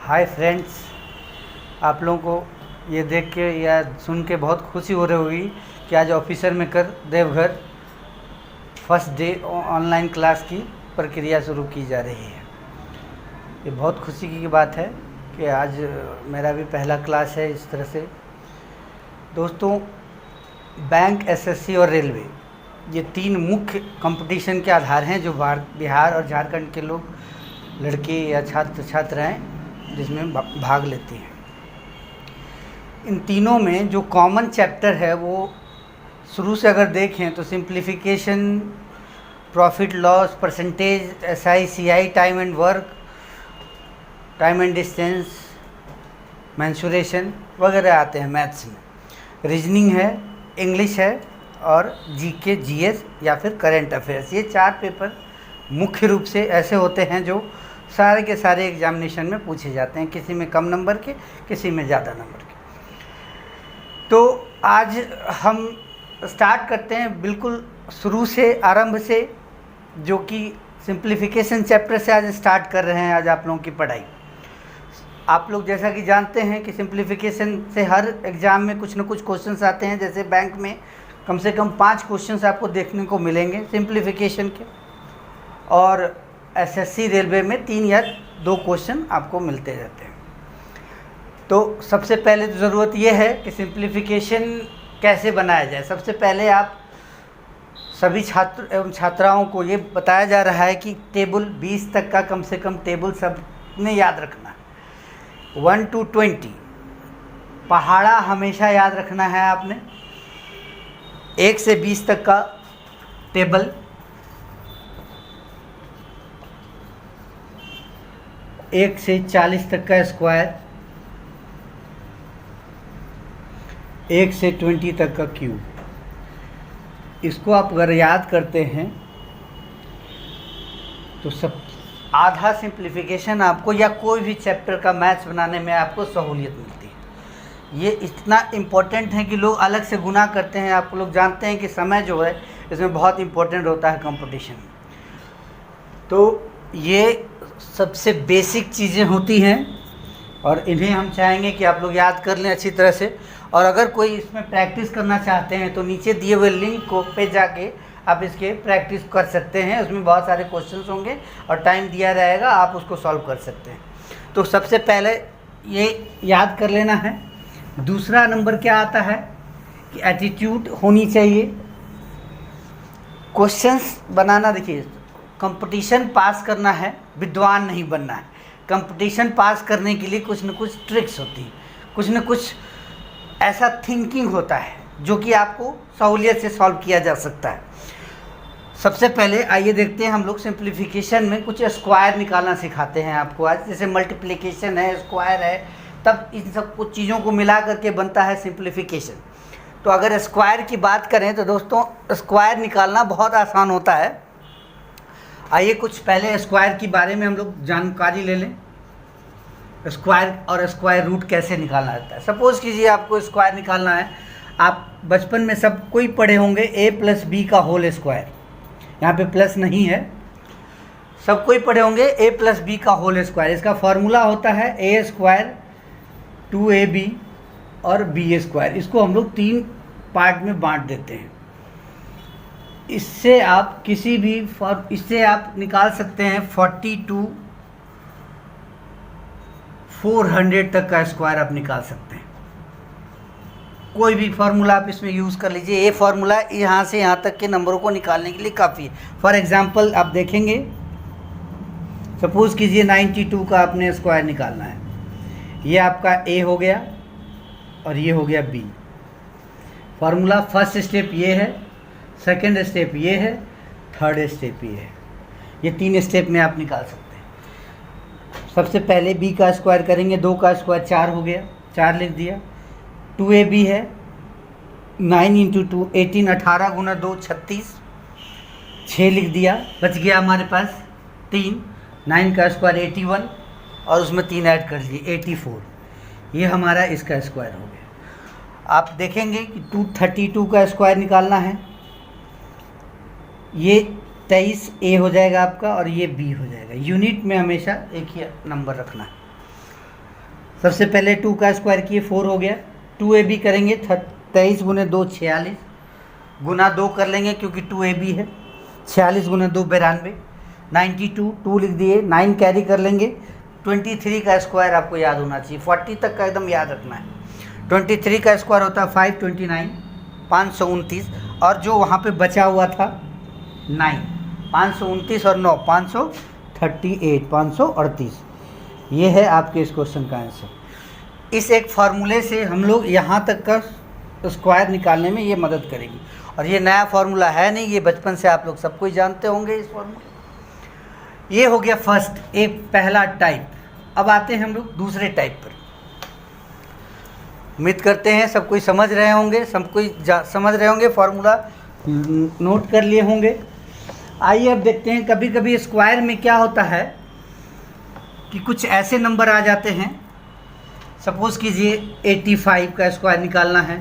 Hi friends, आप लोगों को ये देख के या सुन के बहुत खुशी हो रही होगी कि आज officer maker Deoghar first day online class की प्रक्रिया शुरू की जा रही है। ये बहुत खुशी की बात है कि आज मेरा भी पहला क्लास है इस तरह से। दोस्तों, बैंक, एसएससी और रेलवे ये तीन मुख्य कंपटीशन के आधार हैं जो बिहार और झारखंड के लोग, लड़के या छात्र हैं, जिसमें भाग लेते हैं। इन तीनों में जो कॉमन चैप्टर है वो शुरू से अगर देखें तो simplification, profit loss, percentage, SI, CI, time and work, time and distance, mensuration वगैरह आते हैं मैथ्स में। रीजनिंग है, इंग्लिश है और जीके, जीएस या फिर करंट अफेयर्स। ये चार पेपर मुख्य रूप से ऐसे होते हैं जो सारे के सारे एग्जामिनेशन में पूछे जाते हैं, किसी में कम नंबर के, किसी में ज़्यादा नंबर के। तो आज हम स्टार्ट करते हैं बिल्कुल शुरू से, आरंभ से, जो कि सिंप्लीफिकेशन चैप्टर से आज स्टार्ट कर रहे हैं आज आप लोगों की पढ़ाई। आप लोग जैसा कि जानते हैं कि सिंप्लीफिकेशन से हर एग्ज़ाम में कुछ न कुछ क्वेश्चंस आते हैं। जैसे बैंक में कम से कम 5 क्वेश्चंस आपको देखने को मिलेंगे सिंप्लीफिकेशन के, और एसएससी रेलवे में 3 या 2 क्वेश्चन आपको मिलते रहते हैं। तो सबसे पहले तो ज़रूरत यह है कि सिंप्लीफिकेशन कैसे बनाया जाए। सबसे पहले आप सभी छात्र एवं छात्राओं को ये बताया जा रहा है कि टेबल 20 तक का कम से कम टेबल सबने याद रखना है। 1 to 20 पहाड़ा हमेशा याद रखना है आपने। 1 से 20 तक का टेबल, 1 से 40 तक का स्क्वायर, 1 से 20 तक का क्यूब। इसको आप अगर याद करते हैं तो सब आधा सिंप्लीफिकेशन आपको या कोई भी चैप्टर का मैथ्स बनाने में आपको सहूलियत मिलती है। ये इतना इम्पोर्टेंट है कि लोग अलग से गुना करते हैं। आप लोग जानते हैं कि समय जो है इसमें बहुत इम्पोर्टेंट होता है कंपटीशन में। तो ये सबसे बेसिक चीज़ें होती हैं और इन्हें हम चाहेंगे कि आप लोग याद कर लें अच्छी तरह से। और अगर कोई इसमें प्रैक्टिस करना चाहते हैं तो नीचे दिए हुए लिंक को पे जाके आप इसके प्रैक्टिस कर सकते हैं। उसमें बहुत सारे क्वेश्चंस होंगे और टाइम दिया रहेगा, आप उसको सॉल्व कर सकते हैं। तो सबसे पहले ये याद कर लेना है। दूसरा नंबर क्या आता है कि एटीट्यूड होनी चाहिए। क्वेश्चंस बनाना, देखिए, कंपटीशन पास करना है, विद्वान नहीं बनना है। कंपटीशन पास करने के लिए कुछ न कुछ ट्रिक्स होती हैं, कुछ न कुछ ऐसा थिंकिंग होता है जो कि आपको सहूलियत से सॉल्व किया जा सकता है। सबसे पहले आइए देखते हैं, हम लोग सिंप्लीफिकेशन में कुछ स्क्वायर निकालना सिखाते हैं आपको आज। जैसे मल्टीप्लिकेशन है, स्क्वायर है, तब इन सब कुछ चीज़ों को मिला करके बनता है सिंप्लीफिकेशन। तो अगर स्क्वायर की बात करें तो दोस्तों, स्क्वायर निकालना बहुत आसान होता है। आइए कुछ पहले स्क्वायर के बारे में हम लोग जानकारी ले लें। स्क्वायर और स्क्वायर रूट कैसे निकालना होता है। सपोज़ कीजिए आपको स्क्वायर निकालना है। आप बचपन में सब कोई पढ़े होंगे a+b का होल स्क्वायर। यहाँ पे प्लस नहीं है, सब कोई पढ़े होंगे a+b का होल स्क्वायर। इसका फॉर्मूला होता है a² 2ab और b²। इसको हम लोग 3 पार्ट में बांट देते हैं। इससे आप किसी भी इससे आप निकाल सकते हैं 40 to 400 तक का स्क्वायर आप निकाल सकते हैं। कोई भी फार्मूला आप इसमें यूज़ कर लीजिए। ये फार्मूला यहाँ से यहाँ तक के नंबरों को निकालने के लिए काफ़ी है। फॉर एग्जांपल आप देखेंगे, सपोज़ कीजिए 92 का आपने स्क्वायर निकालना है। ये आपका ए हो गया और ये हो गया बी। फार्मूला फर्स्ट स्टेप ये है, सेकंड स्टेप ये है, थर्ड स्टेप ये है। ये 3 स्टेप में आप निकाल सकते हैं। सबसे पहले b का स्क्वायर करेंगे, 2 का स्क्वायर 4 हो गया, 4 लिख दिया। 2ab है, 9 × 2 18, 18 × 2 36, 6 लिख दिया। बच गया हमारे पास 3। 9 का स्क्वायर 81 और उसमें 3 ऐड कर लीजिए 84। ये हमारा इसका स्क्वायर हो गया। आप देखेंगे कि 232 का स्क्वायर निकालना है। ये 23 ए हो जाएगा आपका और ये बी हो जाएगा। यूनिट में हमेशा एक ही नंबर रखना है। सबसे पहले 2 का स्क्वायर किए 4 हो गया, 2ab करेंगे 23 गुने 2 46, गुना 2 कर लेंगे क्योंकि 2ab है, 46 गुना 2 92, 92 2 लिख दिए, 9 कैरी कर लेंगे, 23 का स्क्वायर आपको याद होना चाहिए, 40 तक का एकदम याद रखना है। 23 का स्क्वायर होता है 529 529, और जो वहाँ पे बचा हुआ था 9, 529 और 9 538 538, ये है आपके इस क्वेश्चन का आंसर। इस एक फार्मूले से हम लोग यहाँ तक का स्क्वायर निकालने में ये मदद करेगी, और ये नया फार्मूला है नहीं, ये बचपन से आप लोग सबको ही जानते होंगे इस फार्मूले। ये हो गया फर्स्ट, एक पहला टाइप। अब आते हैं हम लोग दूसरे टाइप पर। उम्मीद करते हैं सब कोई समझ रहे होंगे, सब कोई समझ रहे होंगे, फार्मूला नोट कर लिए होंगे। आइए अब देखते हैं, कभी कभी स्क्वायर में क्या होता है कि कुछ ऐसे नंबर आ जाते हैं, सपोज़ कीजिए 85 का स्क्वायर निकालना है,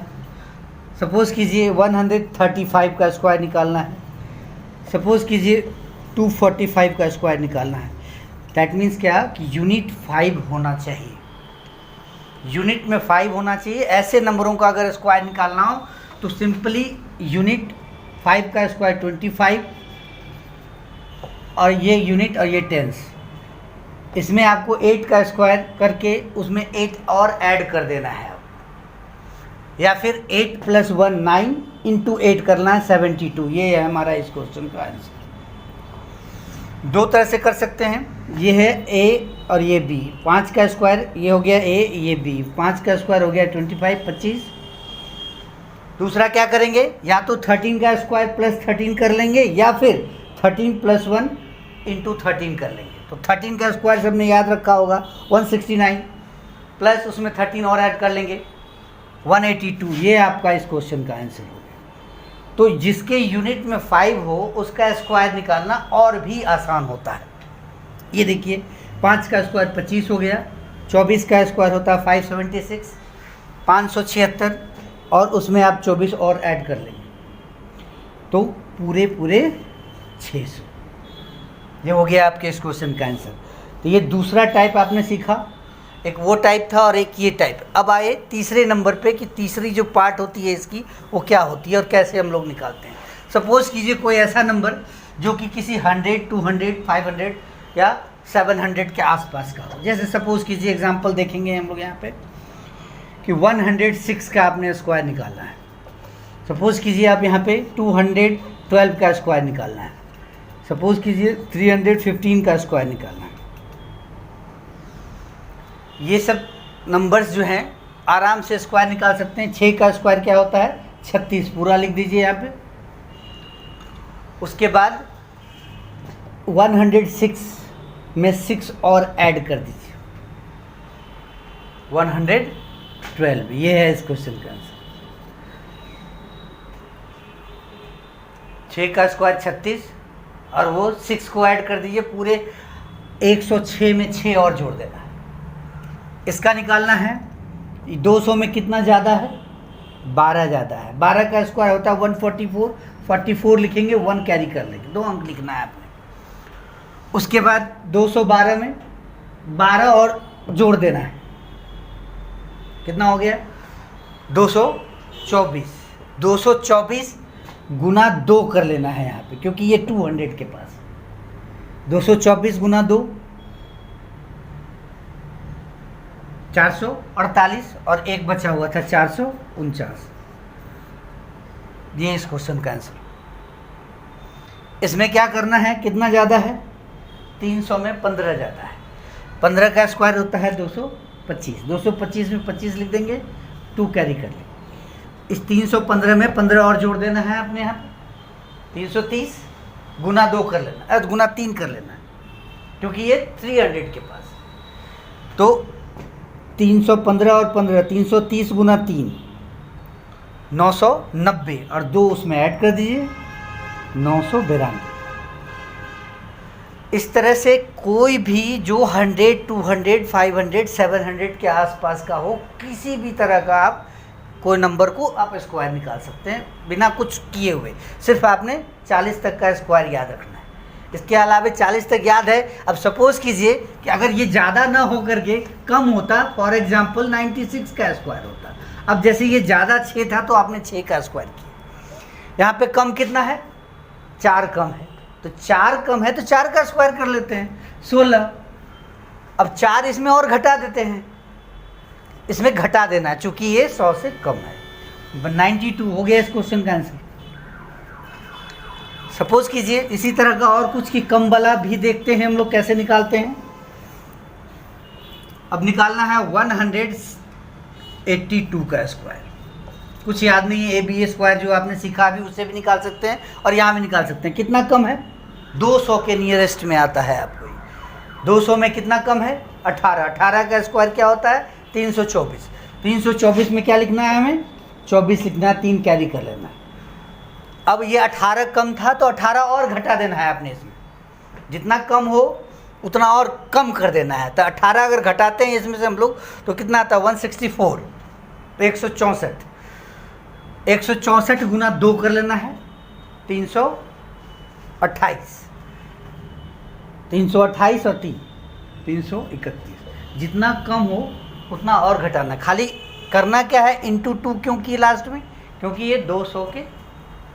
सपोज़ कीजिए 135 का स्क्वायर निकालना है, सपोज़ कीजिए 245 का स्क्वायर निकालना है। दैट मीन्स क्या कि यूनिट 5 होना चाहिए, यूनिट में 5 होना चाहिए। ऐसे नंबरों का अगर स्क्वायर निकालना हो तो सिंपली यूनिट 5 का स्क्वायर 25, और ये यूनिट और ये टेंस, इसमें आपको 8 का स्क्वायर करके उसमें 8 और ऐड कर देना है, या फिर 8 + 1 9 × 8 करना है 72। ये है हमारा इस क्वेश्चन का आंसर। दो तरह से कर सकते हैं, ये है a और ये b। 5 का स्क्वायर ये हो गया a, ये b, 5 का स्क्वायर हो गया 25 25। दूसरा क्या करेंगे, या तो 13 का स्क्वायर +13 कर लेंगे, या फिर 13 + 1 × 13 कर लेंगे। तो 13 का स्क्वायर सबने याद रखा होगा 169, प्लस उसमें 13 और ऐड कर लेंगे 182। ये आपका इस क्वेश्चन का आंसर होगा। तो जिसके यूनिट में 5 हो उसका स्क्वायर निकालना और भी आसान होता है। ये देखिए 5 का स्क्वायर 25 हो गया, 24 का स्क्वायर होता है 576 576, और उसमें आप 24 और ऐड कर लेंगे तो पूरे 600। ये हो गया आपके इस क्वेश्चन का आंसर। तो ये दूसरा टाइप आपने सीखा, एक वो टाइप था और एक ये टाइप। अब आए तीसरे नंबर पे कि तीसरी जो पार्ट होती है इसकी वो क्या होती है और कैसे हम लोग निकालते हैं। सपोज़ कीजिए कोई ऐसा नंबर जो कि किसी 100 200 500 या 700 के आसपास का हो। जैसे सपोज़ कीजिए एग्जांपल देखेंगे हम लोग यहाँ पे कि 106 का आपने स्क्वायर निकालना है। सपोज़ कीजिए आप यहाँ पे 212 का स्क्वायर निकालना है। सपोज़ कीजिए 315 का स्क्वायर निकालना है। ये सब नंबर्स जो हैं आराम से स्क्वायर निकाल सकते हैं। 6 का स्क्वायर क्या होता है 36, पूरा लिख दीजिए यहाँ पे। उसके बाद 106 में 6 और ऐड कर दीजिए 112। ये है इस क्वेश्चन का आंसर। 6 का स्क्वायर 36 और वो 6 को ऐड कर दीजिए, पूरे 106 में 6 और जोड़ देना है। इसका निकालना है 200 में कितना ज़्यादा है 12 ज़्यादा है। 12 का स्क्वायर होता है 144, 44 लिखेंगे 1 कैरी कर लेंगे, 2 अंक लिखना है आपने। उसके बाद 212 में 12 और जोड़ देना है, कितना हो गया 224। 224 गुना 2 कर लेना है यहाँ पे, क्योंकि ये 200 के पास। 224 गुना 2 448, और एक बचा हुआ था 449। ये इस क्वेश्चन का आंसर। इसमें क्या करना है, कितना ज़्यादा है 300 में 15 ज़्यादा है। 15 का स्क्वायर होता है 225। 225 में 25 लिख देंगे, 2 कैरी कर लेंगे। इस 315 में 15 और जोड़ देना है अपने यहाँ 330 गुना 2 कर लेना, गुना 3 कर लेना है, क्योंकि ये 300 के पास। तो 315 और 15 330 गुना 3 990, और 2 उसमें ऐड कर दीजिए 992। इस तरह से कोई भी जो 100 200 500 700 के आसपास का हो, किसी भी तरह का आप कोई नंबर को आप स्क्वायर निकाल सकते हैं बिना कुछ किए हुए। सिर्फ आपने 40 तक का स्क्वायर याद रखना है। इसके अलावा 40 तक याद है। अब सपोज कीजिए कि अगर ये ज़्यादा ना हो करके कम होता, फॉर एग्जांपल 96 का स्क्वायर होता। अब जैसे ये ज़्यादा 6 था तो आपने 6 का स्क्वायर किया। यहाँ पे कम कितना है, 4 कम है, तो 4 कम है तो 4 का स्क्वायर कर लेते हैं, 16। अब 4 इसमें और घटा देते हैं, इसमें घटा देना है चूँकि ये 100 से कम है। 92 हो गया इस क्वेश्चन का आंसर। सपोज कीजिए इसी तरह का और कुछ की कम वाला भी देखते हैं हम लोग कैसे निकालते हैं। अब निकालना है 182 का स्क्वायर। कुछ याद नहीं है, AB स्क्वायर जो आपने सीखा अभी उससे भी निकाल सकते हैं और यहाँ भी निकाल सकते हैं। कितना कम है, 200 के नियरेस्ट में आता है आपको। 200 में कितना कम है, 18। 18 का स्क्वायर क्या होता है, 324। 324 में क्या लिखना है हमें, 24 लिखना है, 3 कैरी कर लेना है। अब ये 18 कम था तो 18 और घटा देना है आपने इसमें, जितना कम हो उतना और कम कर देना है। तो 18 अगर घटाते हैं इसमें से हम लोग तो कितना आता है, 164, तो 164। 164 गुना 2 कर लेना है, 328। 328 और 3 331। जितना कम हो उतना और घटाना। खाली करना क्या है, इंटू 2 क्यों की लास्ट में, क्योंकि ये 200 के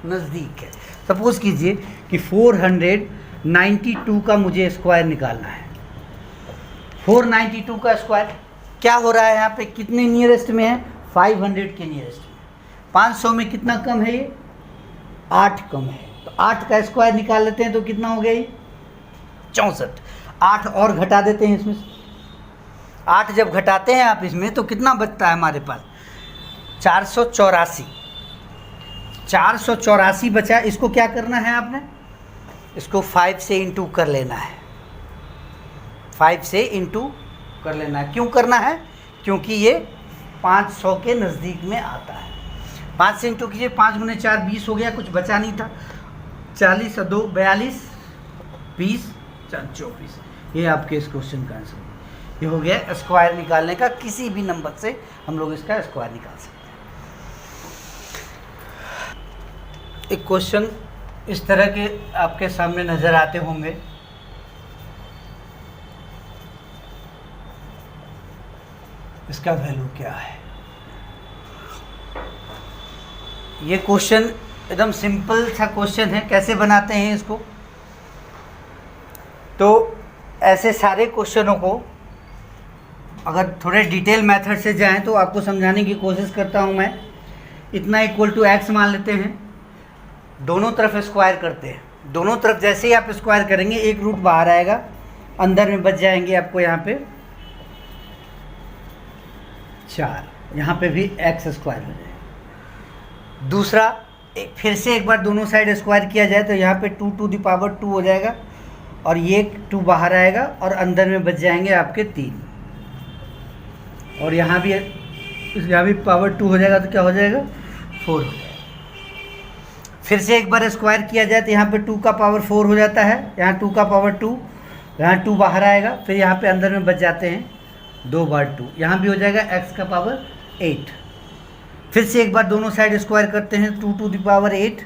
नज़दीक है। सपोज कीजिए कि 492 का मुझे स्क्वायर निकालना है। 492 का स्क्वायर क्या हो रहा है, यहाँ पे कितने नियरेस्ट में है, 500 के नियरेस्ट में। 500 में कितना कम है, ये 8 कम है, तो 8 का स्क्वायर निकाल लेते हैं तो कितना हो गया ये 64। 8 और घटा देते हैं इसमें से। 8 जब घटाते हैं आप इसमें तो कितना बचता है हमारे पास, 484। 484 बचा। इसको क्या करना है आपने, इसको 5 से इंटू कर लेना है। 5 से इंटू कर लेना है। क्यों करना है, क्योंकि ये 500 के नज़दीक में आता है। 5 से इंटू कीजिए, 5 गुने 4 20 हो गया, कुछ बचा नहीं था। 40 और 2 42, 20 4 24। ये आपके इस क्वेश्चन का आंसर। ये हो गया स्क्वायर निकालने का। किसी भी नंबर से हम लोग इसका स्क्वायर निकाल सकते हैं। एक क्वेश्चन इस तरह के आपके सामने नज़र आते होंगे। इसका वैल्यू क्या है। ये क्वेश्चन एकदम सिंपल सा क्वेश्चन है। कैसे बनाते हैं इसको, तो ऐसे सारे क्वेश्चनों को अगर थोड़े डिटेल मेथड से जाएं तो आपको समझाने की कोशिश करता हूं मैं। इतना इक्वल टू x मान लेते हैं, दोनों तरफ स्क्वायर करते हैं। दोनों तरफ जैसे ही आप स्क्वायर करेंगे एक रूट बाहर आएगा, अंदर में बच जाएंगे आपको यहाँ पे 4, यहाँ पे भी x स्क्वायर हो जाएगा। दूसरा फिर से एक बार दोनों साइड स्क्वायर किया जाए तो यहाँ पे 2 टू द पावर 2 हो जाएगा और ये 2 बाहर आएगा और अंदर में बच जाएंगे आपके 3। और यहाँ भी पावर 2 हो जाएगा तो क्या हो जाएगा 4 हो जाएगा। फिर से एक बार स्क्वायर किया जाए तो यहाँ पे 2 का पावर 4 हो जाता है, यहाँ 2 का पावर 2, यहाँ 2 बाहर आएगा, फिर यहाँ पे अंदर में बच जाते हैं 2 बार 2, यहाँ भी हो जाएगा x का पावर 8। फिर से एक बार दोनों साइड स्क्वायर करते हैं, 2 to the power 8,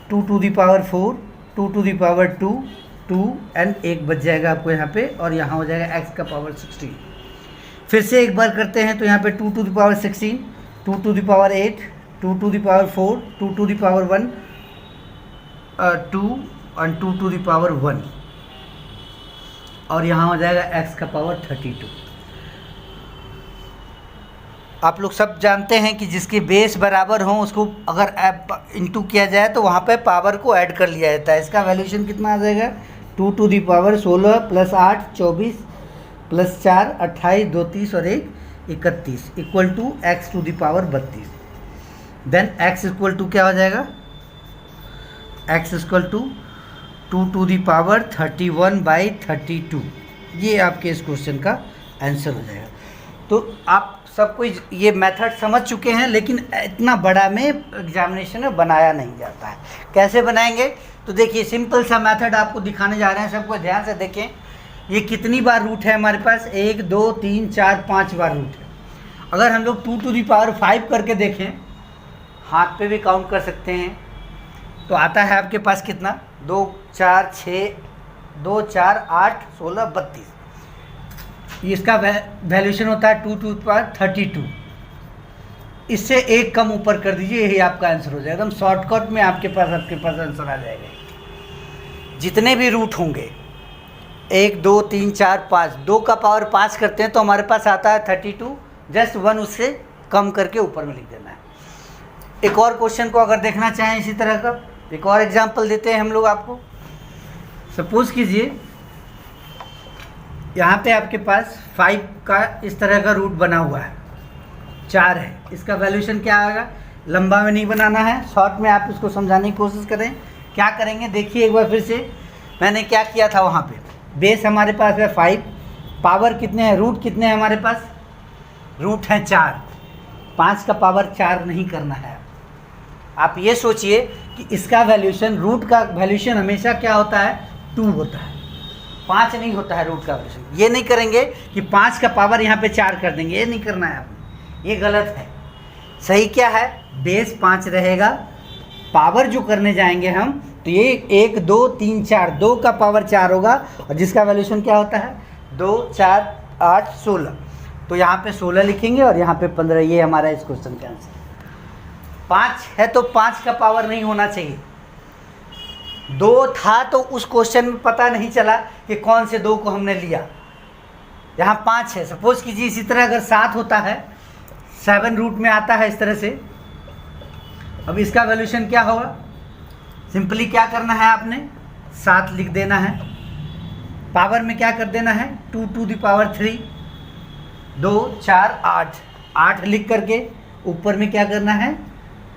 2 to the power 4, 2 to the power 2, 2 and 1 बच जाएगा आपको यहाँ पे और यहाँ हो जाएगा x का पावर 16। फिर से एक बार करते हैं तो यहाँ पे 2 to the power 16, 2 to the power 8, 2 to the power 4, 2 to the power 1, 2 और 2 टू द पावर 1 और यहाँ हो जाएगा x का पावर 32। आप लोग सब जानते हैं कि जिसके बेस बराबर हों उसको अगर इंटू किया जाए तो वहाँ पे पावर को ऐड कर लिया जाता है। इसका वैल्यूशन कितना आ जाएगा, 2 to the power 16 plus 8 24 plus 4 28 2 30 और 1 31 equal to x to the power 32। Then x equal to क्या हो जाएगा, x equal to 2 to the power 31/32। ये आपके इस क्वेश्चन का आंसर हो जाएगा। तो आप सब कोई ये मेथड समझ चुके हैं, लेकिन इतना बड़ा में एग्जामिनेशन में बनाया नहीं जाता है। कैसे बनाएंगे, तो देखिए सिंपल सा मेथड आपको दिखाने जा रहे हैं, सबको ध्यान से देखें। ये कितनी बार रूट है हमारे पास, 1 2 3 4 5 बार रूट है। अगर हम लोग 2 टू दी पावर 5 करके देखें, हाथ पे भी काउंट कर सकते हैं, तो आता है आपके पास कितना 2 4 6 2 4 8 16 32, इसका वैल्यूशन होता है 2 टू द पावर 32। इससे एक कम ऊपर कर दीजिए, यही आपका आंसर हो जाएगा। एकदम शॉर्टकट में आपके पास आंसर आ जाएगा। जितने भी रूट होंगे 1 2 3 4 5, 2 का पावर 5 करते हैं तो हमारे पास आता है 32, जस्ट 1 उससे कम करके ऊपर में लिख देना है। एक और क्वेश्चन को अगर देखना चाहें इसी तरह का, एक और एग्जांपल देते हैं हम लोग आपको। सपोज कीजिए यहाँ पे आपके पास 5 का इस तरह का रूट बना हुआ है, 4 है, इसका वैल्यूशन क्या आएगा? लंबा में नहीं बनाना है, शॉर्ट में आप इसको समझाने की कोशिश करें। क्या करेंगे देखिए एक बार फिर से, मैंने क्या किया था वहाँ पे, बेस हमारे पास है 5, पावर कितने हैं, रूट कितने हैं हमारे पास, रूट हैं 4, 5 का पावर 4 नहीं करना है। आप ये सोचिए कि इसका वैल्यूशन, रूट का वैल्यूशन हमेशा क्या होता है, 2 होता है, 5 नहीं होता है रूट का वैल्यूशन। ये नहीं करेंगे कि 5 का पावर यहाँ पे 4 कर देंगे, ये नहीं करना है आपने, ये गलत है। सही क्या है, बेस 5 रहेगा, पावर जो करने जाएंगे हम तो ये 1 2 3 4, 2 का पावर 4 होगा और जिसका वैल्यूशन क्या होता है 2 4 8 16, तो यहाँ पे 16 लिखेंगे और यहाँ पे 15। ये हमारा इस क्वेश्चन का आंसर। 5 है तो 5 का पावर नहीं होना चाहिए। 2 था तो उस क्वेश्चन में पता नहीं चला कि कौन से 2 को हमने लिया। यहाँ 5 है, सपोज कीजिए इसी तरह अगर 7 होता है, 7 रूट में आता है इस तरह से। अब इसका वैल्यूशन क्या होगा, सिंपली क्या करना है आपने, 7 लिख देना है, पावर में क्या कर देना है 2 टू द पावर 3, 2 4 8, 8 लिख करके ऊपर में क्या करना है,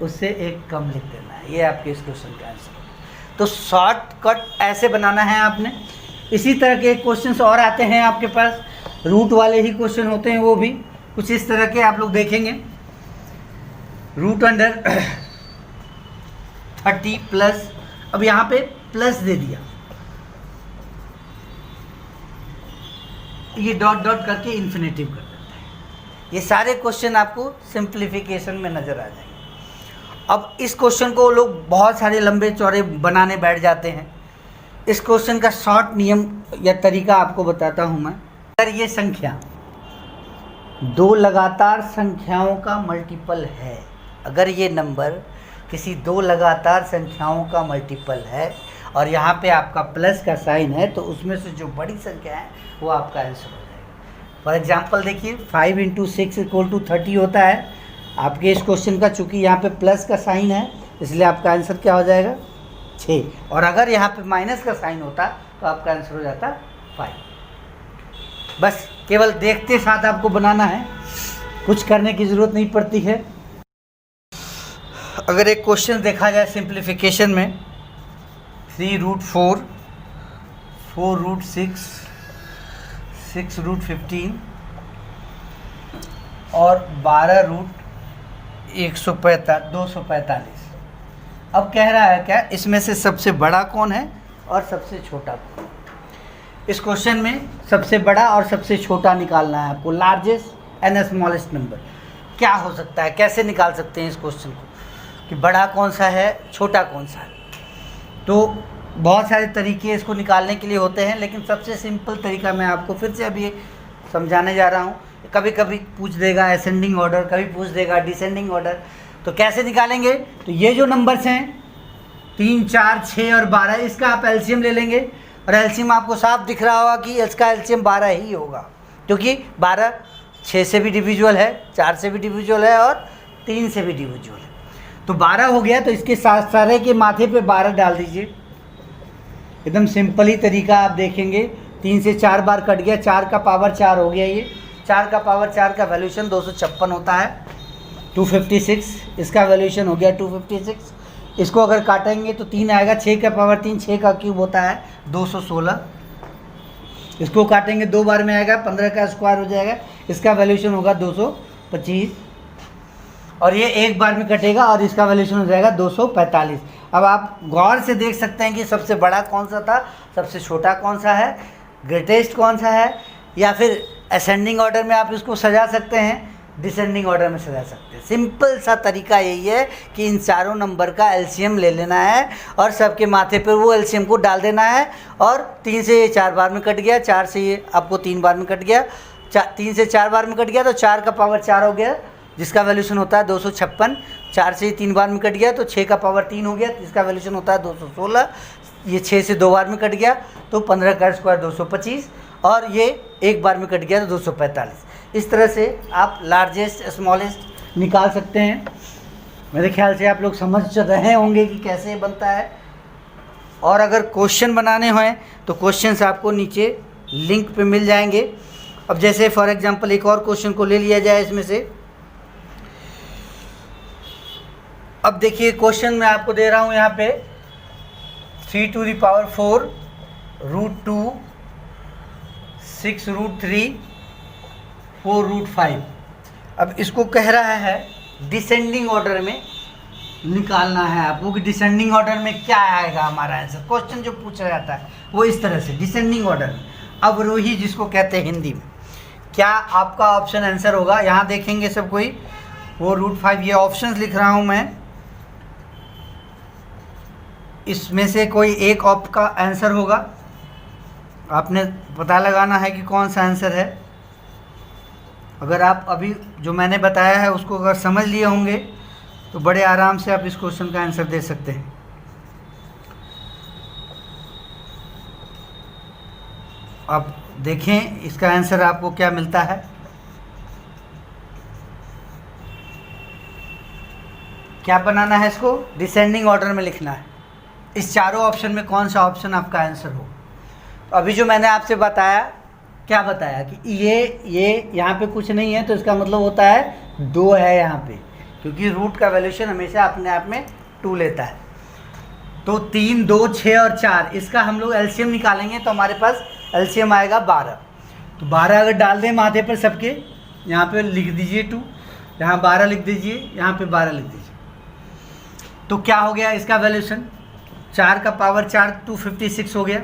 उससे एक कम लिख देना है। ये आपके इस क्वेश्चन का आंसर। तो शॉर्टकट ऐसे बनाना है आपने। इसी तरह के क्वेश्चंस और आते हैं आपके पास, रूट वाले ही क्वेश्चन होते हैं, वो भी कुछ इस तरह के आप लोग देखेंगे। रूट अंडर 30 प्लस, अब यहाँ पे प्लस दे दिया, ये डॉट डॉट करके इन्फिनेटिव कर देता है। ये सारे क्वेश्चन आपको सिंप्लीफिकेशन में नज़र आ जाएंगे। अब इस क्वेश्चन को लोग बहुत सारे लंबे चौड़े बनाने बैठ जाते हैं। इस क्वेश्चन का शॉर्ट नियम या तरीका आपको बताता हूँ मैं। अगर ये संख्या 2 लगातार संख्याओं का मल्टीपल है, अगर ये नंबर किसी 2 लगातार संख्याओं का मल्टीपल है और यहाँ पे आपका प्लस का साइन है, तो उसमें से जो बड़ी संख्या है वो आपका आंसर हो जाएगा। फॉर एग्जांपल देखिए 5 × 6 = 30 होता है। आपके इस क्वेश्चन का चूँकि यहाँ पे प्लस का साइन है इसलिए आपका आंसर क्या हो जाएगा 6, और अगर यहाँ पे माइनस का साइन होता तो आपका आंसर हो जाता 5। बस केवल देखते साथ आपको बनाना है, कुछ करने की ज़रूरत नहीं पड़ती है। अगर एक क्वेश्चन देखा जाए सिंप्लीफिकेशन में, 3√4, 4√6, 6√15 और 12√245। अब कह रहा है क्या, इसमें से सबसे बड़ा कौन है और सबसे छोटा कौन। इस क्वेश्चन में सबसे बड़ा और सबसे छोटा निकालना है आपको, लार्जेस्ट एंड स्मॉलेस्ट नंबर। क्या हो सकता है, कैसे निकाल सकते हैं इस क्वेश्चन को कि बड़ा कौन सा है छोटा कौन सा है। तो बहुत सारे तरीके इसको निकालने के लिए होते हैं, लेकिन सबसे सिंपल तरीका मैं आपको फिर से अभी समझाने जा रहा हूँ। कभी कभी पूछ देगा असेंडिंग ऑर्डर, कभी पूछ देगा डिसेंडिंग ऑर्डर। तो कैसे निकालेंगे, तो ये जो नंबर्स हैं 3 4 6 और 12, इसका आप एलसीएम ले लेंगे और एलसीएम आपको साफ दिख रहा होगा कि इसका एलसीएम 12 ही होगा, क्योंकि 12 6 से भी डिविजुअल है, 4 से भी डिविजुअल है और 3 से भी डिविजुअल है। तो 12 हो गया, तो इसके साथ सारे के माथे पे 12 डाल दीजिए। एकदम सिंपल ही तरीका आप देखेंगे। 3 से 4 बार कट गया, 4 का पावर 4 हो गया। ये 4 का पावर 4 का वैल्यूशन 256 होता है, 256। इसका वैल्यूशन हो गया 256। इसको अगर काटेंगे तो 3 आएगा, 6 का पावर 3, 6 का क्यूब होता है 216। इसको काटेंगे 2 बार में आएगा, 15 का स्क्वायर हो जाएगा, इसका वैल्यूशन होगा 225। और ये 1 बार में कटेगा और इसका वैल्यूशन हो जाएगा 245। अब आप गौर से देख सकते हैं कि सबसे बड़ा कौन सा था, सबसे छोटा कौन सा है, ग्रेटेस्ट कौन सा है, या फिर असेंडिंग ऑर्डर में आप इसको सजा सकते हैं डिसेंडिंग ऑर्डर में सजा सकते हैं। सिंपल सा तरीका यही है कि इन चारों नंबर का एलसीएम ले लेना है और सबके माथे पर वो एलसीएम को डाल देना है, और 3 से ये 4 बार में कट गया, 4 से ये आपको 3 बार में कट गया, 3 से 4 बार में कट गया तो 4 का पावर 4 हो गया जिसका वैल्यूशन होता है 256। 4 से 3 बार में कट गया तो 6 का पावर 3 हो गया जिसका वैल्यूशन होता है 216। ये 6 से 2 बार में कट गया तो 15 का स्क्वायर 225, और ये 1 बार में कट गया तो 245। इस तरह से आप लार्जेस्ट स्मॉलेस्ट निकाल सकते हैं। मेरे ख्याल से आप लोग समझ रहे होंगे कि कैसे बनता है। और अगर क्वेश्चन बनाने हों तो क्वेश्चंस आपको नीचे लिंक पे मिल जाएंगे। अब जैसे फॉर एग्जांपल एक और क्वेश्चन को ले लिया जाए इसमें से। अब देखिए क्वेश्चन मैं आपको दे रहा हूँ यहाँ पे 3⁴ √2 6√3 4√5। अब इसको कह रहा है डिसेंडिंग ऑर्डर में निकालना है आपको कि डिसेंडिंग ऑर्डर में क्या आएगा हमारा आंसर। क्वेश्चन जो पूछा जाता है वो इस तरह से डिसेंडिंग ऑर्डर में, अवरोही जिसको कहते हैं हिंदी में। क्या आपका ऑप्शन आंसर होगा, यहाँ देखेंगे सब कोई, वो √5। ये ऑप्शंस लिख रहा हूँ मैं, इसमें से कोई एक का आंसर होगा। आपने पता लगाना है कि कौन सा आंसर है। अगर आप अभी जो मैंने बताया है उसको अगर समझ लिए होंगे तो बड़े आराम से आप इस क्वेश्चन का आंसर दे सकते हैं। अब देखें इसका आंसर आपको क्या मिलता है। क्या बनाना है इसको, डिसेंडिंग ऑर्डर में लिखना है। इस चारों ऑप्शन में कौन सा ऑप्शन आपका आंसर हो। तो अभी जो मैंने आपसे बताया, क्या बताया कि ये यहाँ पे कुछ नहीं है तो इसका मतलब होता है 2 है यहाँ पे, क्योंकि रूट का वैल्यूशन हमेशा अपने आप में 2 लेता है। तो 3, 2, 6 और 4 इसका हम लोग एलसीएम निकालेंगे तो हमारे पास एलसीएम आएगा 12। तो 12 अगर डाल दें माथे पर सबके, यहाँ पे लिख दीजिए 2, यहाँ 12 लिख दीजिए, यहाँ पे 12 लिख दीजिए। तो क्या हो गया इसका वैल्यूशन, 4 का पावर 4 256 हो गया।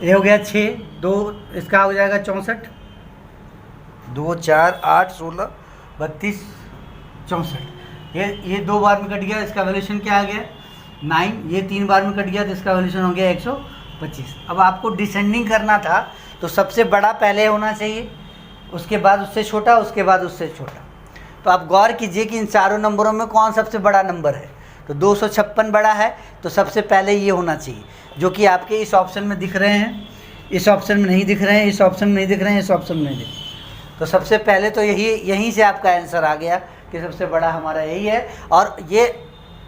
ये हो गया 6, 2 इसका हो जाएगा 64, 2 4 8 16 32 64। ये 2 बार में कट गया, इसका वैल्यूशन क्या आ गया 9। ये 3 बार में कट गया तो इसका वैल्यूशन हो गया 125। अब आपको डिसेंडिंग करना था तो सबसे बड़ा पहले होना चाहिए, उसके बाद उससे छोटा, उसके बाद उससे छोटा। तो आप गौर कीजिए कि इन चारों नंबरों में कौन सबसे बड़ा नंबर है। तो 256 बड़ा है तो सबसे पहले ये होना चाहिए, जो कि आपके इस ऑप्शन में दिख रहे हैं, इस ऑप्शन में नहीं दिख रहे हैं, इस ऑप्शन में नहीं दिख रहे हैं, इस ऑप्शन में नहीं दिख रहे। तो सबसे पहले तो यहीं से आपका आंसर आ गया कि सबसे बड़ा हमारा यही है।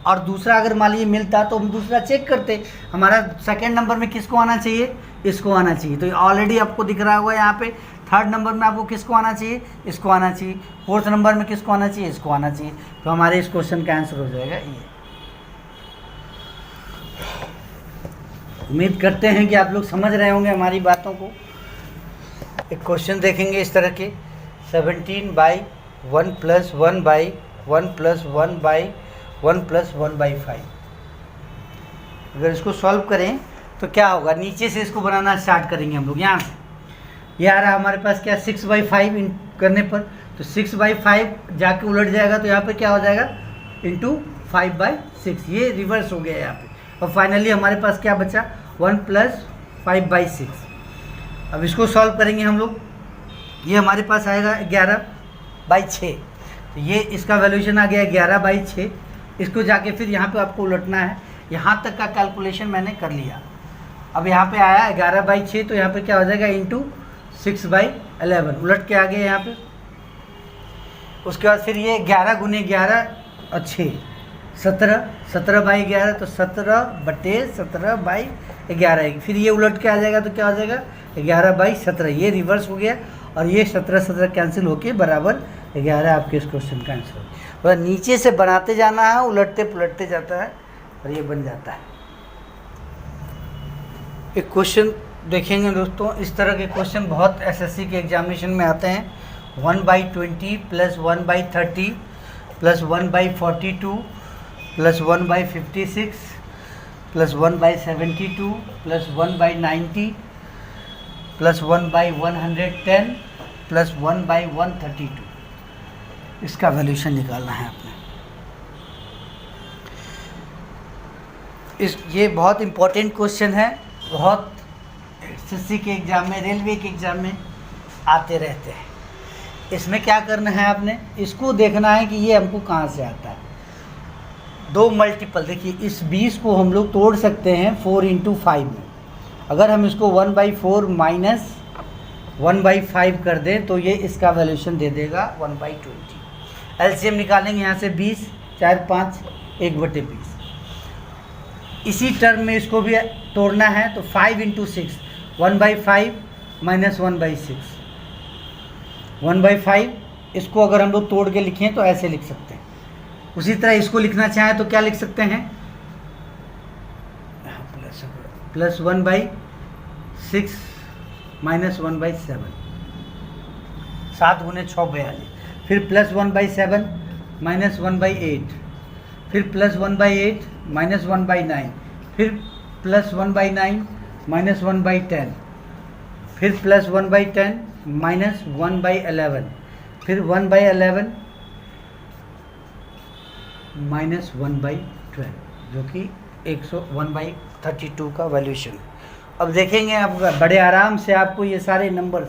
और दूसरा अगर मान लीजिए मिलता तो हम दूसरा चेक करते, हमारा सेकंड नंबर में किसको आना चाहिए, इसको आना चाहिए। तो ऑलरेडी आपको दिख रहा होगा यहाँ पे। थर्ड नंबर में आपको किसको आना चाहिए, इसको आना चाहिए। फोर्थ नंबर में किसको आना चाहिए, इसको आना चाहिए। तो हमारे इस क्वेश्चन का आंसर हो जाएगा ये। उम्मीद करते हैं कि आप लोग समझ रहे होंगे हमारी बातों को। एक क्वेश्चन देखेंगे इस तरह के, 17/1 + 1/1 + 1/1 + 1/5। अगर इसको सॉल्व करें तो क्या होगा, नीचे से इसको बनाना स्टार्ट करेंगे हम लोग। यहाँ से ये आ रहा हमारे पास क्या 6/5 करने पर, तो 6/5 जाके उलट जाएगा तो यहाँ पे क्या हो जाएगा × 5/6। ये रिवर्स हो गया यहाँ पे। और फाइनली हमारे पास क्या बचा 1 + 5/6। अब इसको सॉल्व करेंगे हम लोग। ये हमारे पास आएगा 11/6। तो ये इसका वैल्यूशन आ गया 11/6। इसको जाके फिर यहाँ पे आपको उलटना है। यहाँ तक का कैलकुलेशन मैंने कर लिया। अब यहाँ पे आया 11/6 तो यहाँ पे क्या हो जाएगा × 6/11, उलट के आ गया यहाँ पे। उसके बाद फिर ये 11 × 11 और 6 17, 17/11 तो 17/17/11। फिर ये उलट के आ जाएगा तो क्या हो जाएगा 11/17। ये रिवर्स हो गया और ये 17 कैंसिल होके बराबर 11 आपके इस क्वेश्चन का आंसर हो गया। तो नीचे से बनाते जाना है, उलटते पुलटते जाता है और ये बन जाता है। एक क्वेश्चन देखेंगे दोस्तों, इस तरह के क्वेश्चन बहुत एसएससी के एग्जामिनेशन में आते हैं। 1/20 + 1/30 + 1/42 + 1/56 + 1/72 + 1/90 + 1/110 + 1/132। इसका वैल्यूशन निकालना है आपने। ये बहुत इम्पोर्टेंट क्वेश्चन है, बहुत एसएससी के एग्ज़ाम में, रेलवे के एग्ज़ाम में आते रहते हैं। इसमें क्या करना है आपने, इसको देखना है कि ये हमको कहाँ से आता है। दो मल्टीपल, देखिए इस 20 को हम लोग तोड़ सकते हैं 4 × 5 में। अगर हम इसको 1/4 माइनस 1/5 कर दें तो ये इसका वैल्यूशन दे देगा 1/20। एलसीएम निकालेंगे यहाँ से 20, 4, 5, 1/20। इसी टर्म में इसको भी तोड़ना है तो 5 × 6, 1/5 माइनस 1/6, 1/5। इसको अगर हम लोग तोड़ के लिखें तो ऐसे लिख सकते हैं। उसी तरह इसको लिखना चाहें तो क्या लिख सकते हैं, प्लस 1/6 माइनस 1/7, 7 × 6 42। फिर प्लस 1/7 माइनस 1/8, फिर प्लस 1/8 माइनस 1/9, फिर प्लस 1/9 माइनस 1/10, फिर प्लस 1/10 माइनस 1/11, फिर 1/11 माइनस 1/12, जो कि 101/32 का वैल्यूशन है। अब देखेंगे, अब बड़े आराम से आपको ये सारे नंबर्स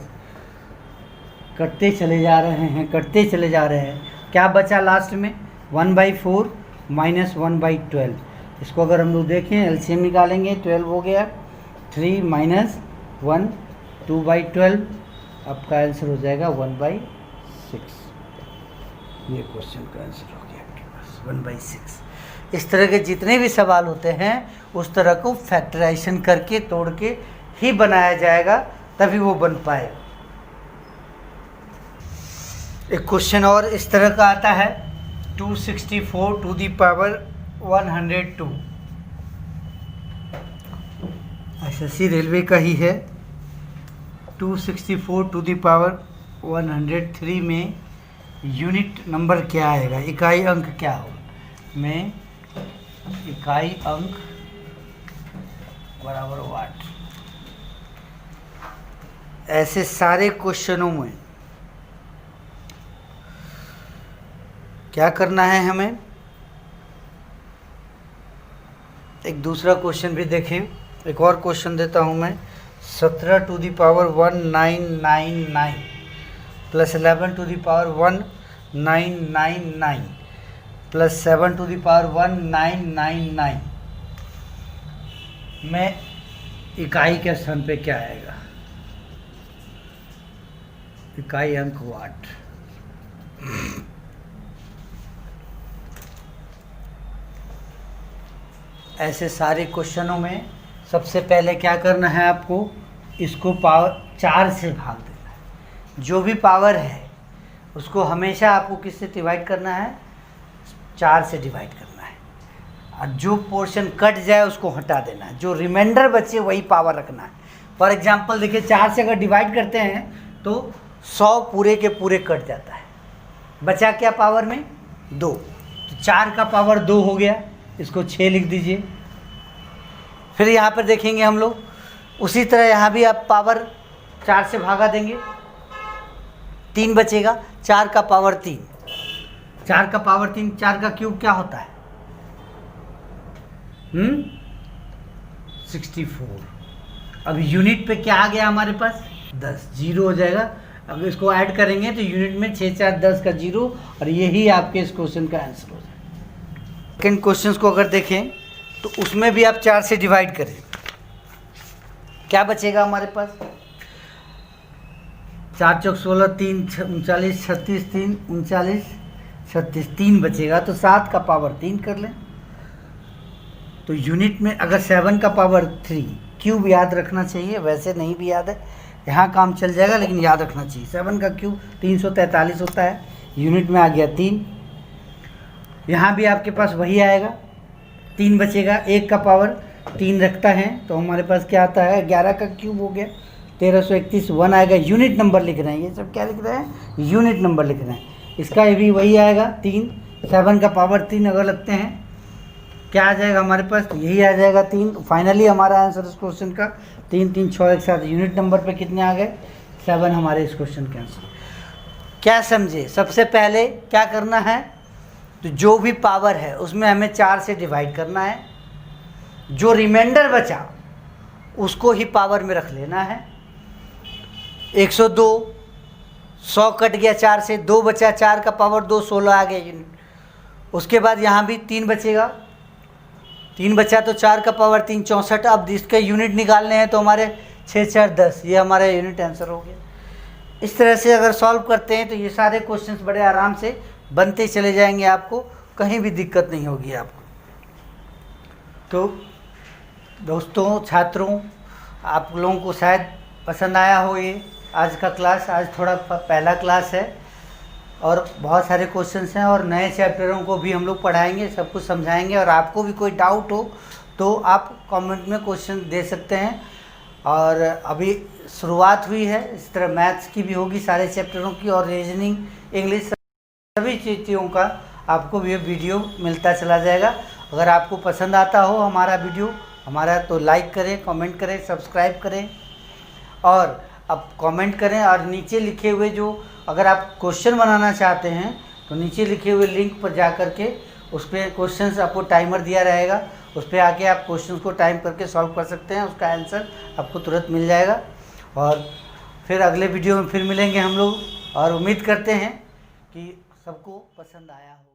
कटते चले जा रहे हैं, कटते चले जा रहे हैं। क्या बचा लास्ट में, 1/4 माइनस 1/12। इसको अगर हम लोग देखें, एलसीएम निकालेंगे, 12 हो गया, 3 माइनस 1, 2/12। आपका आंसर हो जाएगा 1/6। ये क्वेश्चन का आंसर हो गया आपके पास 1/6। इस तरह के जितने भी सवाल होते हैं उस तरह को फैक्टराइजेशन करके, तोड़ के ही बनाया जाएगा, तभी वो बन पाएगा। एक क्वेश्चन और इस तरह का आता है, 264 to the power 102। SSC railway का ही है। 264 टू दी पावर 103 में यूनिट नंबर क्या आएगा, इकाई अंक क्या होगा, में इकाई अंक बराबर वाट। ऐसे सारे क्वेश्चनों में क्या करना है हमें। एक दूसरा क्वेश्चन भी देखें, एक और क्वेश्चन देता हूं मैं। 17 to the power 1999 plus 11 to the power 1999 plus 7 to the power 1999 में इकाई के स्थान पे क्या आएगा, इकाई अंक वाट। ऐसे सारे क्वेश्चनों में सबसे पहले क्या करना है आपको, इसको पावर 4 से भाग देना है। जो भी पावर है उसको हमेशा आपको किससे डिवाइड करना है, 4 से डिवाइड करना है। और जो पोर्शन कट जाए उसको हटा देना है, जो रिमाइंडर बचे वही पावर रखना है। फॉर एग्जांपल देखिए, 4 से अगर डिवाइड करते हैं तो 100 पूरे के पूरे कट जाता है, बचा क्या पावर में 2, तो 4 का पावर 2 हो गया, इसको 6 लिख दीजिए। फिर यहाँ पर देखेंगे हम लोग, उसी तरह यहाँ भी आप पावर 4 से भागा देंगे, 3 बचेगा, 4 का पावर 3, 4 का पावर 3, 4 का क्यूब क्या होता है 64। अब यूनिट पे क्या आ गया हमारे पास 10, 0 हो जाएगा। अब इसको ऐड करेंगे तो यूनिट में 6, 4, 10 का 0, और यही आपके इस क्वेश्चन का आंसर हो जाएगा। सेकेंड क्वेश्चन को अगर देखें तो उसमें भी आप 4 से डिवाइड करें, क्या बचेगा हमारे पास, 4 चौक 16, 3 39, 36, 3 39, 36, 3 बचेगा, तो 7 का पावर 3 कर लें। तो यूनिट में अगर 7 का पावर 3, क्यूब याद रखना चाहिए, वैसे नहीं भी याद है, यहाँ काम चल जाएगा लेकिन याद रखना चाहिए। 7 का क्यूब 343 होता है, यूनिट में आ गया 3। यहाँ भी आपके पास वही आएगा, 3 बचेगा, 1 का पावर 3 रखता है तो हमारे पास क्या आता है 11 का क्यूब हो गया, 1331, 1 आएगा। यूनिट नंबर लिख रहे हैं, ये सब क्या लिख रहे हैं, यूनिट नंबर लिख रहे हैं। इसका भी वही आएगा 3, 7 का पावर 3 अगर लगते हैं क्या आ जाएगा हमारे पास, तो यही आ जाएगा 3। फाइनली हमारा आंसर इस क्वेश्चन का 3, 3, 6 एक साथ यूनिट नंबर पे कितने आ गए, 7 हमारे इस क्वेश्चन के आंसर। क्या समझे? सबसे पहले क्या करना है, तो जो भी पावर है उसमें हमें 4 से डिवाइड करना है, जो रिमाइंडर बचा उसको ही पावर में रख लेना है। 102, 100 कट गया 4 से, 2 बचा, 4 का पावर 2, 16 आ गया यूनिट। उसके बाद यहाँ भी 3 बचेगा, 3 बचा तो 4 का पावर 3, 64। अब इसके यूनिट निकालने हैं तो हमारे 6 4 10, ये हमारा यूनिट आंसर हो गया। इस तरह से अगर सॉल्व करते हैं तो ये सारे क्वेश्चंस बड़े आराम से बनते चले जाएंगे, आपको कहीं भी दिक्कत नहीं होगी आपको। तो दोस्तों, छात्रों, आप लोगों को शायद पसंद आया हो ये आज का क्लास। आज थोड़ा पहला क्लास है और बहुत सारे क्वेश्चंस हैं और नए चैप्टरों को भी हम लोग पढ़ाएंगे, सब कुछ समझाएंगे। और आपको भी कोई डाउट हो तो आप कमेंट में क्वेश्चन दे सकते हैं। और अभी शुरुआत हुई है, इस तरह मैथ्स की भी होगी, सारे चैप्टरों की, और रीजनिंग, इंग्लिश, सभी चीज़ों का आपको भी वीडियो मिलता चला जाएगा। अगर आपको पसंद आता हो हमारा वीडियो हमारा, तो लाइक करें, कमेंट करें, सब्सक्राइब करें और अब कमेंट करें। और नीचे लिखे हुए जो, अगर आप क्वेश्चन बनाना चाहते हैं तो नीचे लिखे हुए लिंक पर जा कर के उस पर क्वेश्चंस, आपको टाइमर दिया रहेगा, उस पर आके आप क्वेश्चंस को टाइम करके सॉल्व कर सकते हैं, उसका आंसर आपको तुरंत मिल जाएगा। और फिर अगले वीडियो में फिर मिलेंगे हम लोग, और उम्मीद करते हैं कि सबको पसंद आया हो।